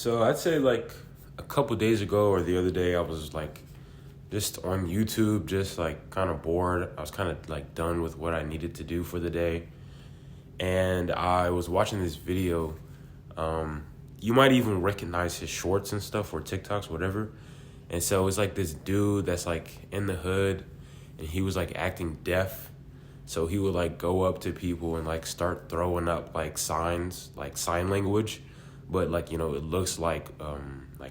So I'd say like a couple days ago or the other day, I was like just on YouTube, just like kind of bored. I was kind of like done with what I needed to do for the day. And I was watching this video. You might even recognize his shorts and stuff or TikToks, whatever. And so it's like this dude that's like in the hood and he was like acting deaf. So he would like go up to people and like start throwing up like signs, like sign language. But like, it looks like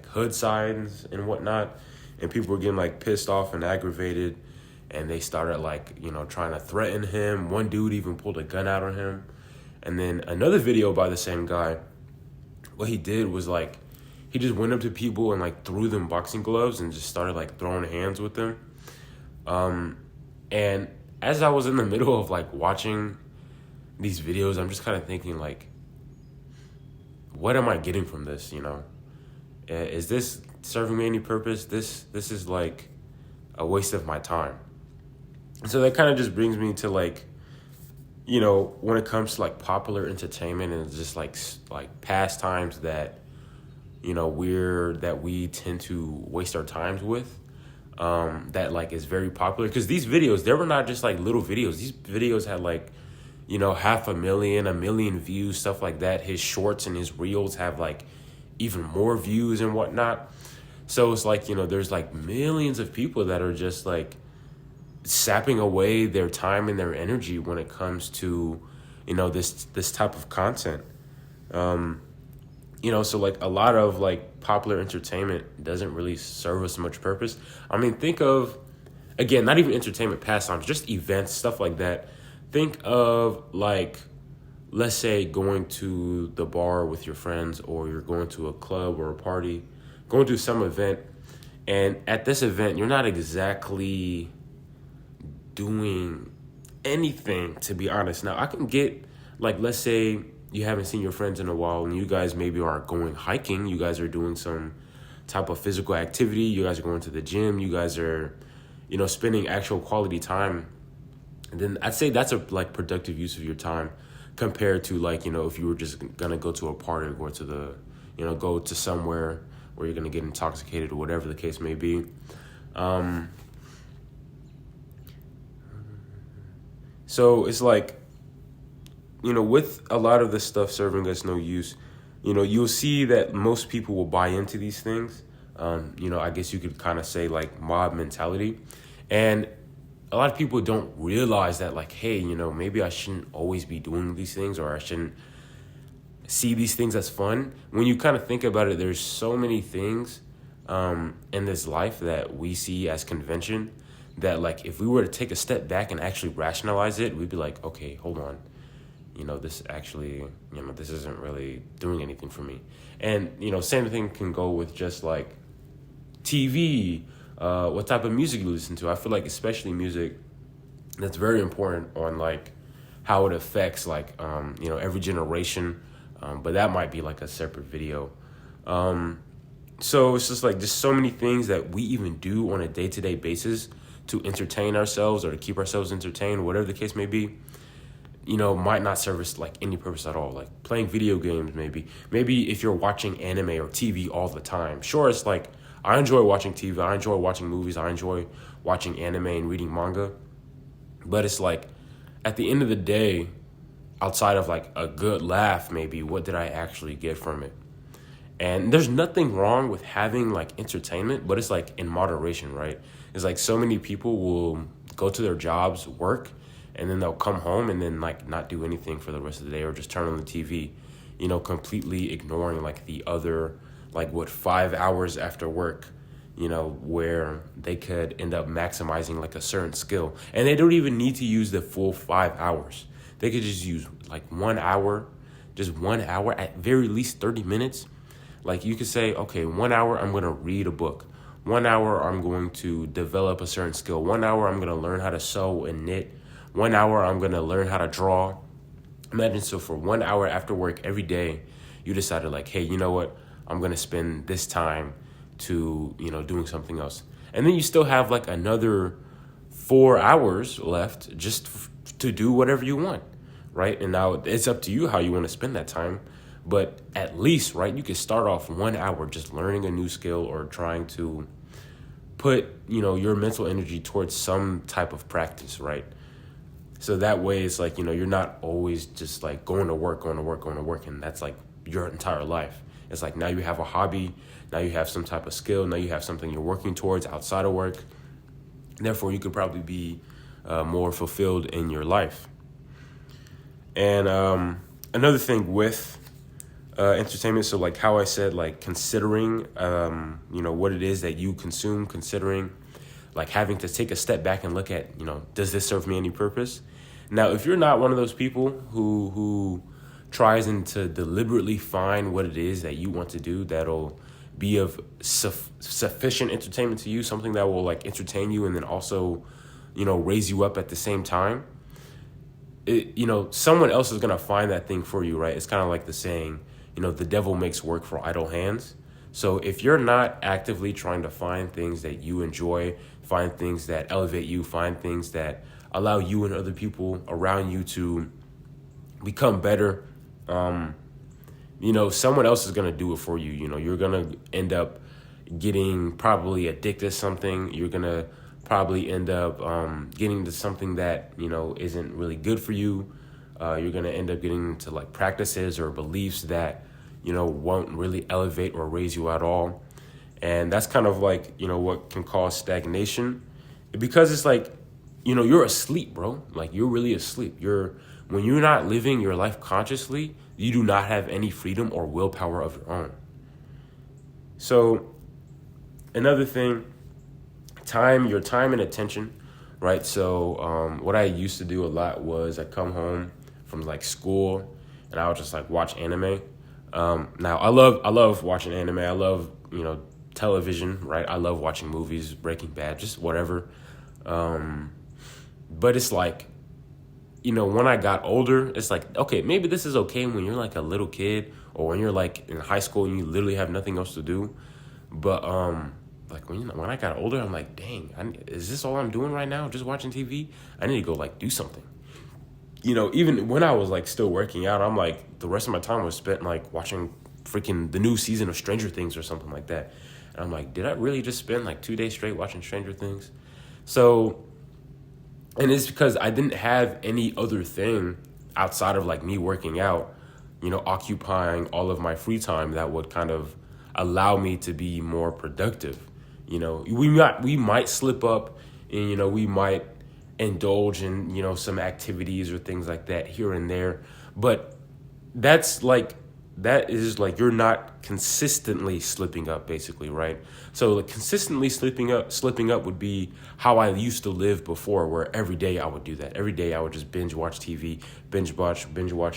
hood signs and whatnot. And people were getting like pissed off and aggravated. And they started like, trying to threaten him. One dude even pulled a gun out on him. And then another video by the same guy, what he did was like, he just went up to people and like threw them boxing gloves and just started like throwing hands with them. And as I was in the middle of like watching these videos, I'm just kind of thinking like, what am I getting from this? Is this serving me any purpose? This is like a waste of my time. So that kind of just brings me to like, when it comes to like popular entertainment and just like pastimes that, we tend to waste our times with, that like is very popular. Because these videos, they were not just like little videos. These videos had like, 500,000, 1 million views, stuff like that. His shorts and his reels have like even more views and whatnot. So it's like, there's like millions of people that are just like sapping away their time and their energy when it comes to, this type of content. So like a lot of like popular entertainment doesn't really serve us much purpose. I mean, think of, again, not even entertainment, pastimes, just events, stuff like that. Think of like, let's say going to the bar with your friends, or you're going to a club or a party, going to some event. And at this event, you're not exactly doing anything, to be honest. Now, I can get, like, let's say you haven't seen your friends in a while and you guys maybe are going hiking. You guys are doing some type of physical activity. You guys are going to the gym. You guys are, spending actual quality time. And then I'd say that's a like productive use of your time compared to like, if you were just going to go to a party or go to go to somewhere where you're going to get intoxicated or whatever the case may be. So it's like, with a lot of this stuff serving us no use, you'll see that most people will buy into these things. I guess you could kind of say like mob mentality. And a lot of people don't realize that like, hey, maybe I shouldn't always be doing these things, or I shouldn't see these things as fun. When you kind of think about it, there's so many things in this life that we see as convention that like if we were to take a step back and actually rationalize it, we'd be like, okay, hold on. This actually, this isn't really doing anything for me. And, same thing can go with just like TV, what type of music you listen to. I feel like especially music, that's very important on like how it affects like, every generation. But that might be like a separate video. So it's just so many things that we even do on a day-to-day basis to entertain ourselves or to keep ourselves entertained, whatever the case may be, might not serve us like any purpose at all. Like playing video games, maybe if you're watching anime or TV all the time. Sure, it's like, I enjoy watching TV, I enjoy watching movies, I enjoy watching anime and reading manga. But it's like, at the end of the day, outside of like a good laugh, maybe, what did I actually get from it? And there's nothing wrong with having like entertainment, but it's like in moderation, right? It's like so many people will go to their jobs, work, and then they'll come home and then like not do anything for the rest of the day, or just turn on the TV, completely ignoring like the other, like 5 hours after work, where they could end up maximizing like a certain skill. And they don't even need to use the full 5 hours. They could just use like 1 hour, just 1 hour, at very least 30 minutes. Like you could say, okay, 1 hour, I'm going to read a book. 1 hour, I'm going to develop a certain skill. 1 hour, I'm going to learn how to sew and knit. 1 hour, I'm going to learn how to draw. Imagine, so for 1 hour after work every day, you decided like, hey, you know what? I'm going to spend this time to, doing something else. And then you still have like another 4 hours left just to do whatever you want, right? And now it's up to you how you want to spend that time. But at least, right, you could start off 1 hour just learning a new skill or trying to put, your mental energy towards some type of practice, right? So that way it's like, you're not always just like going to work, and that's like your entire life. It's like now you have a hobby, now you have some type of skill, now you have something you're working towards outside of work. Therefore, you could probably be more fulfilled in your life. And another thing with entertainment, so like how I said, like considering, what it is that you consume, considering like having to take a step back and look at, does this serve me any purpose? Now, if you're not one of those people who tries to deliberately find what it is that you want to do that'll be of sufficient entertainment to you, something that will like entertain you and then also, raise you up at the same time, someone else is going to find that thing for you, right? It's kind of like the saying, the devil makes work for idle hands. So if you're not actively trying to find things that you enjoy, find things that elevate you, find things that allow you and other people around you to become better, someone else is going to do it for you. You're going to end up getting probably addicted to something. You're going to probably end up getting to something that, isn't really good for you. You're going to end up getting into like practices or beliefs that, won't really elevate or raise you at all. And that's kind of like, what can cause stagnation, because it's like, you're asleep, bro. Like you're really asleep. When you're not living your life consciously, you do not have any freedom or willpower of your own. So another thing, your time and attention, right? So what I used to do a lot was I come home from like school and I would just like watch anime. Now I love watching anime. I love, television, right? I love watching movies, Breaking Bad, just whatever. But it's like, when I got older, it's like, okay, maybe this is okay when you're like a little kid or when you're like in high school and you literally have nothing else to do. But like when I got older, I'm like, dang, is this all I'm doing right now? Just watching TV? I need to go like do something. Even when I was like still working out, I'm like, the rest of my time was spent like watching freaking the new season of Stranger Things or something like that. And I'm like, did I really just spend like 2 days straight watching Stranger Things? So, and it's because I didn't have any other thing outside of like me working out, occupying all of my free time that would kind of allow me to be more productive. We might slip up and, we might indulge in, some activities or things like that here and there. But that is like you're not consistently slipping up, basically, right? So like consistently slipping up would be how I used to live before, where every day I would do that. Every day I would just binge watch TV, binge watch,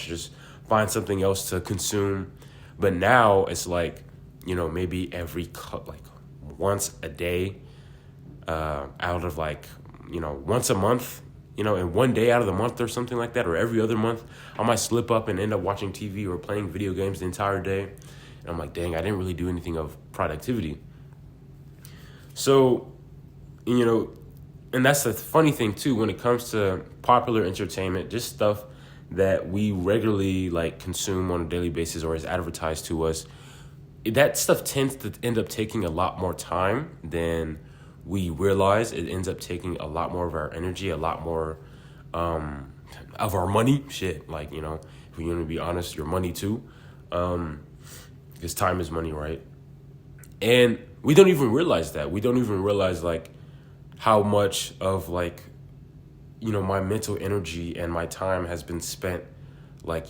just find something else to consume. But now it's like, maybe like once a day, out of like, once a month, and one day out of the month or something like that, or every other month, I might slip up and end up watching TV or playing video games the entire day. And I'm like, dang, I didn't really do anything of productivity. So, and that's the funny thing too, when it comes to popular entertainment, just stuff that we regularly like consume on a daily basis or is advertised to us, that stuff tends to end up taking a lot more time than we realize. It ends up taking a lot more of our energy, a lot more of our money. Shit, like, if we're going to be honest, your money too. Because time is money, right? And we don't even realize that. We don't even realize, like, how much of, like, my mental energy and my time has been spent, like,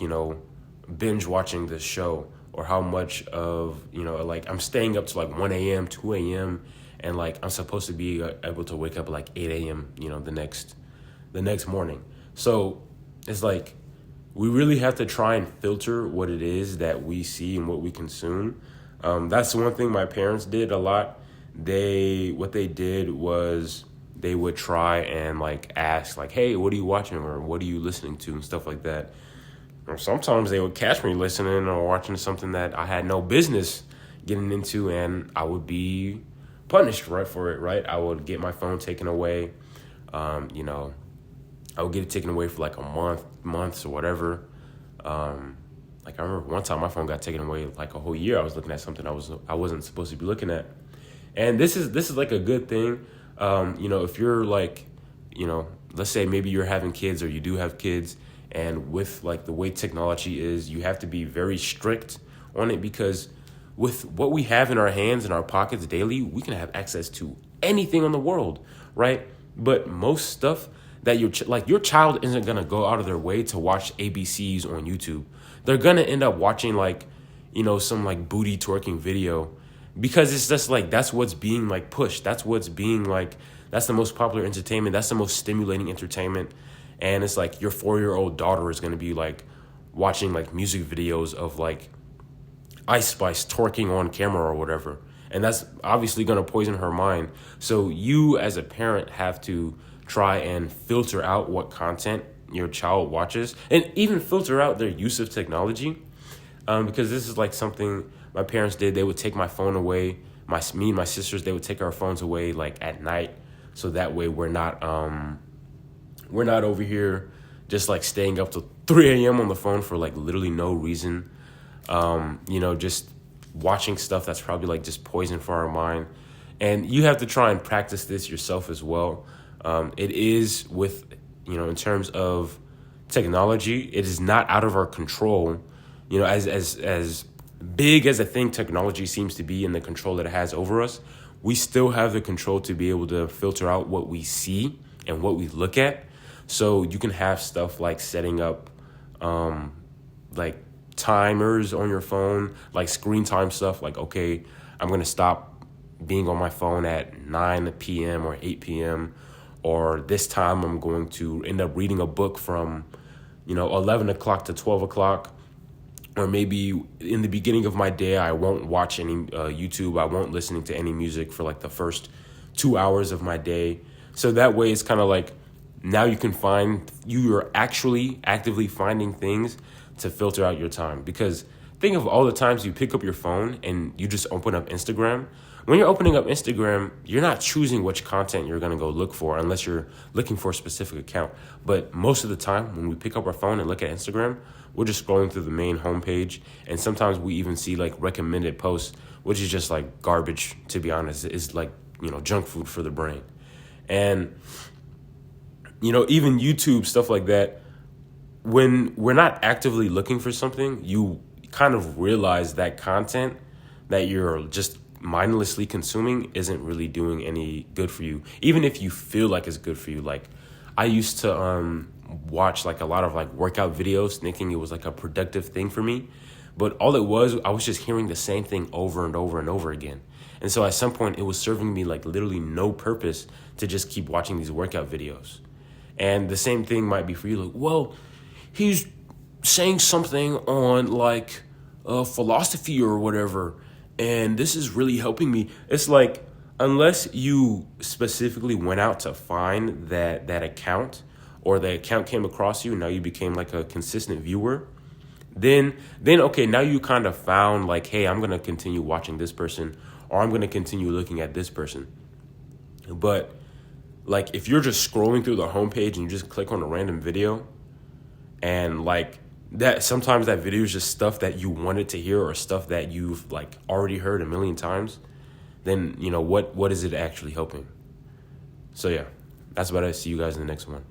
binge watching this show. Or how much of, like, I'm staying up to, like, 1 a.m., 2 a.m., and like I'm supposed to be able to wake up at like 8 a.m. The next morning. So it's like we really have to try and filter what it is that we see and what we consume. That's one thing my parents did a lot. What they did was they would try and like ask like, hey, what are you watching or what are you listening to and stuff like that. Or sometimes they would catch me listening or watching something that I had no business getting into, and I would be punished right for it, right? I would get my phone taken away. I would get it taken away for like a months or whatever. Like I remember one time my phone got taken away like a whole year. I was looking at something I wasn't supposed to be looking at. And this is like a good thing. If you're like, let's say maybe you're having kids or you do have kids, and with like the way technology is, you have to be very strict on it, because with what we have in our hands and our pockets daily, we can have access to anything in the world, right? But most stuff that your child isn't gonna go out of their way to watch ABCs on YouTube. They're gonna end up watching like, some like booty twerking video, because it's just like that's what's being like pushed. That's what's being like, that's the most popular entertainment. That's the most stimulating entertainment. And it's like your 4-year-old daughter is gonna be like watching like music videos of like Ice Spice twerking on camera or whatever. And that's obviously going to poison her mind. So you as a parent have to try and filter out what content your child watches, and even filter out their use of technology. Because this is like something my parents did. They would take my phone away. Me and my sisters, they would take our phones away like at night. So that way we're not over here just like staying up till 3 a.m. on the phone for like literally no reason. Just watching stuff that's probably like just poison for our mind. And you have to try and practice this yourself as well. It is with, in terms of technology, it is not out of our control. As big as a thing technology seems to be and the control that it has over us, we still have the control to be able to filter out what we see and what we look at. So you can have stuff like setting up, like timers on your phone, like screen time stuff, like, okay, I'm going to stop being on my phone at 9 p.m. or 8 p.m. or this time I'm going to end up reading a book from, 11 o'clock to 12 o'clock. Or maybe in the beginning of my day, I won't watch any YouTube. I won't listen to any music for like the first 2 hours of my day. So that way it's kind of like now you're actually actively finding things to filter out your time. Because think of all the times you pick up your phone and you just open up Instagram. When you're opening up Instagram, you're not choosing which content you're going to go look for unless you're looking for a specific account. But most of the time when we pick up our phone and look at Instagram, we're just scrolling through the main homepage. And sometimes we even see like recommended posts, which is just like garbage, to be honest. It's like, junk food for the brain. And, even YouTube, stuff like that, when we're not actively looking for something, you kind of realize that content that you're just mindlessly consuming isn't really doing any good for you, even if you feel like it's good for you. Like I used to watch like a lot of like workout videos thinking it was like a productive thing for me, but all it was, I was just hearing the same thing over and over and over again. And so at some point it was serving me like literally no purpose to just keep watching these workout videos. And the same thing might be for you, like, well, he's saying something on like philosophy or whatever, and this is really helping me. It's like, unless you specifically went out to find that account, or the account came across you, now you became like a consistent viewer, then okay, now you kind of found like, hey, I'm going to continue watching this person, or I'm going to continue looking at this person. But like if you're just scrolling through the homepage and you just click on a random video, and like that, sometimes that video is just stuff that you wanted to hear or stuff that you've like already heard a million times, then what is it actually helping? So yeah, that's about it. See you guys in the next one.